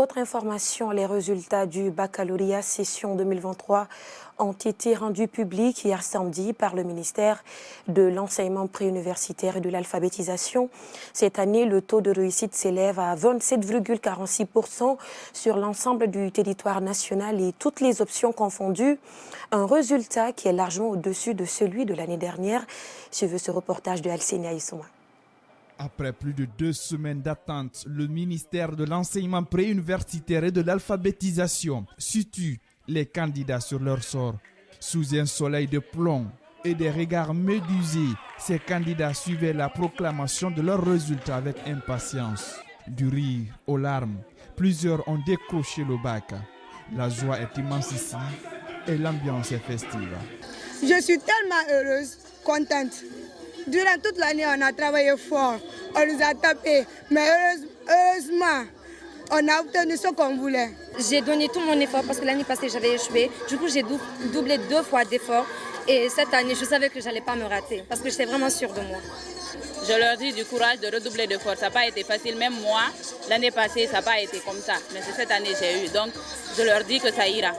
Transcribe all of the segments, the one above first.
autre information, les résultats du baccalauréat session 2023 ont été rendus publics hier samedi par le ministère de l'enseignement préuniversitaire et de l'alphabétisation. Cette année, le taux de réussite s'élève à 27,46% sur l'ensemble du territoire national et toutes les options confondues. Un résultat qui est largement au-dessus de celui de l'année dernière. Suivez ce reportage de Alcenia Issouma. Après plus de 2 semaines d'attente, le ministère de l'enseignement préuniversitaire et de l'alphabétisation situe les candidats sur leur sort. Sous un soleil de plomb et des regards médusés, ces candidats suivaient la proclamation de leurs résultats avec impatience. Du rire aux larmes, plusieurs ont décroché le bac. La joie est immense ici et l'ambiance est festive. Je suis tellement heureuse, contente. Durant toute l'année, on a travaillé fort, on nous a tapé, mais heureusement, on a obtenu ce qu'on voulait. J'ai donné tout mon effort parce que l'année passée, j'avais échoué. Du coup, j'ai doublé 2 fois d'efforts. Et cette année, je savais que je n'allais pas me rater parce que j'étais vraiment sûre de moi. Je leur dis du courage de redoubler d'efforts. Ça n'a pas été facile, même moi. L'année passée, ça n'a pas été comme ça. Mais c'est cette année que j'ai eu. Donc, je leur dis que ça ira.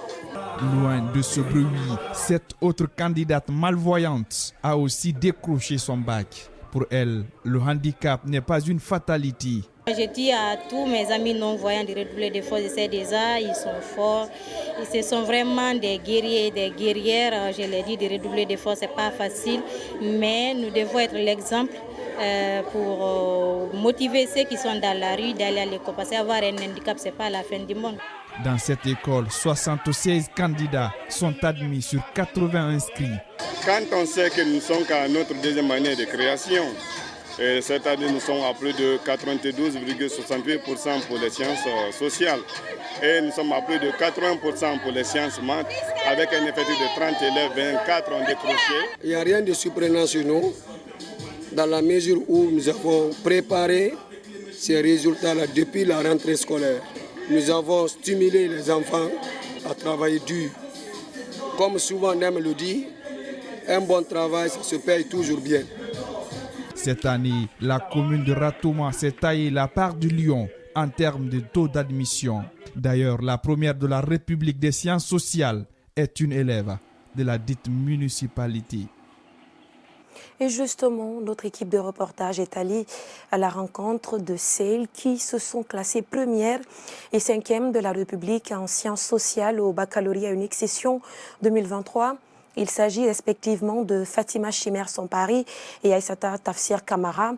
Loin de ce bruit, cette autre candidate malvoyante a aussi décroché son bac. Pour elle, le handicap n'est pas une fatalité. Je dis à tous mes amis non-voyants de redoubler d'efforts, j'essaie déjà, ils sont forts. Ce sont vraiment des guerriers et des guerrières. Je leur dis de redoubler d'efforts, ce n'est pas facile, mais nous devons être l'exemple pour motiver ceux qui sont dans la rue d'aller à l'école. Parce qu'avoir un handicap, ce n'est pas la fin du monde. Dans cette école, 76 candidats sont admis sur 80 inscrits. Quand on sait que nous sommes qu'à notre deuxième année de création, et cette année nous sommes à plus de 92,68% pour les sciences sociales et nous sommes à plus de 80% pour les sciences maths, avec un effectif de 30 élèves, 24 ont décroché. Il n'y a rien de surprenant sur nous, dans la mesure où nous avons préparé ces résultats-là depuis la rentrée scolaire. Nous avons stimulé les enfants à travailler dur. Comme souvent on aime le dire, un bon travail, ça se paye toujours bien. Cette année, la commune de Ratouma s'est taillé la part du lion en termes de taux d'admission. D'ailleurs, la première de la République des sciences sociales est une élève de la dite municipalité. Et justement, notre équipe de reportage est allée à la rencontre de celles qui se sont classées première et 5e de la République en sciences sociales au baccalauréat unique session 2023. Il s'agit respectivement de Fatima Chimère Sompari et Aïssata Tafsir Kamara.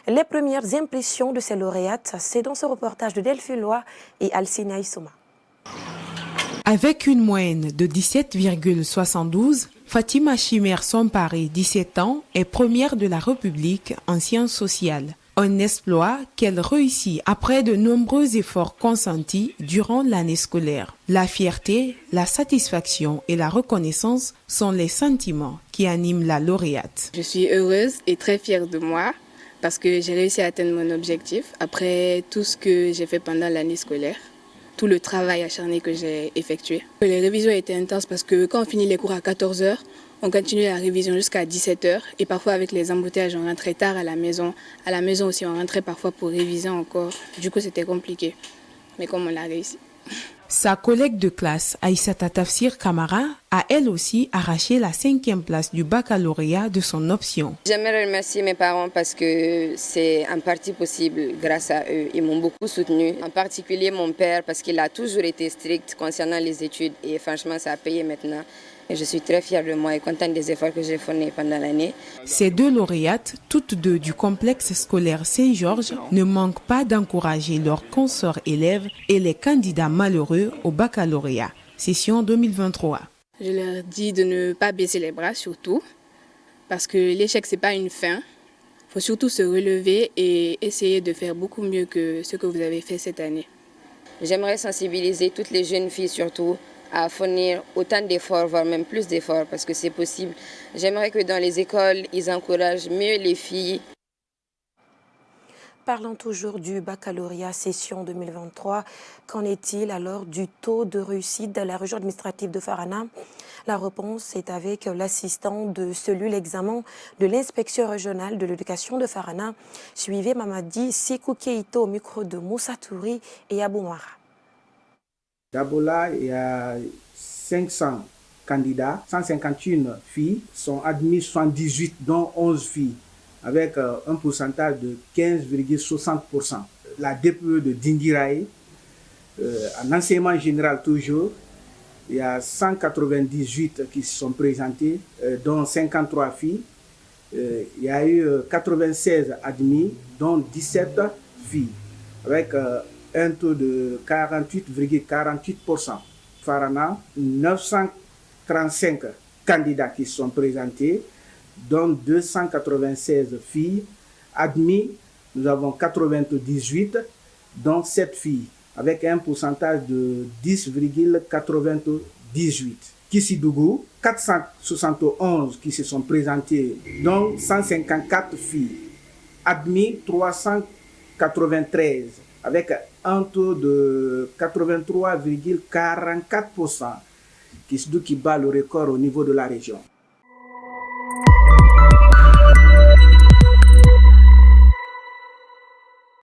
Les premières impressions de ces lauréates, c'est dans ce reportage de Delphine Loy et Alcina Issouma. Avec une moyenne de 17,72, Fatima Chimère Sompari, 17 ans, est première de la République en sciences sociales. Un exploit qu'elle réussit après de nombreux efforts consentis durant l'année scolaire. La fierté, la satisfaction et la reconnaissance sont les sentiments qui animent la lauréate. Je suis heureuse et très fière de moi parce que j'ai réussi à atteindre mon objectif après tout ce que j'ai fait pendant l'année scolaire. Tout le travail acharné que j'ai effectué. Les révisions étaient intenses parce que quand on finit les cours à 14h, on continue la révision jusqu'à 17h et parfois avec les embouteillages, on rentrait tard à la maison. À la maison aussi, on rentrait parfois pour réviser encore. Du coup, c'était compliqué, mais comme on l'a réussi. Sa collègue de classe, Aïssata Tafsir Kamara, a elle aussi arraché la 5e place du baccalauréat de son option. J'aimerais remercier mes parents parce que c'est en partie possible grâce à eux. Ils m'ont beaucoup soutenu, en particulier mon père parce qu'il a toujours été strict concernant les études et franchement ça a payé maintenant. Et je suis très fière de moi et contente des efforts que j'ai fournis pendant l'année. Ces 2 lauréates, toutes 2 du complexe scolaire Saint-Georges, ne manquent pas d'encourager leurs consorts élèves et les candidats malheureux au baccalauréat, session 2023. Je leur dis de ne pas baisser les bras surtout, parce que l'échec ce n'est pas une fin. Il faut surtout se relever et essayer de faire beaucoup mieux que ce que vous avez fait cette année. J'aimerais sensibiliser toutes les jeunes filles surtout à fournir autant d'efforts, voire même plus d'efforts, parce que c'est possible. J'aimerais que dans les écoles, ils encouragent mieux les filles. Parlons toujours du baccalauréat session 2023. Qu'en est-il alors du taux de réussite de la région administrative de Farana? La réponse est avec l'assistant de cellule examen de l'inspection régionale de l'éducation de Farana. Suivez Mamadi Sekou Keïto au micro de Moussa Touri et Abou Mara. D'Abola, il y a 500 candidats, 151 filles, sont admis 78, dont 11 filles, avec un pourcentage de 15,60%. La DPE de Dingiraï, en enseignement général toujours, il y a 198 qui se sont présentés, dont 53 filles. Il y a eu 96 admis, dont 17 filles, avec un taux de 48,48%. Farana, 935 candidats qui se sont présentés, dont 296 filles. Admis, nous avons 98, dont 7 filles, avec un pourcentage de 10,98. Kissidougou, 471 qui se sont présentés, dont 154 filles. Admis, 393, avec un taux de 83,44%. Kissidougou qui bat le record au niveau de la région.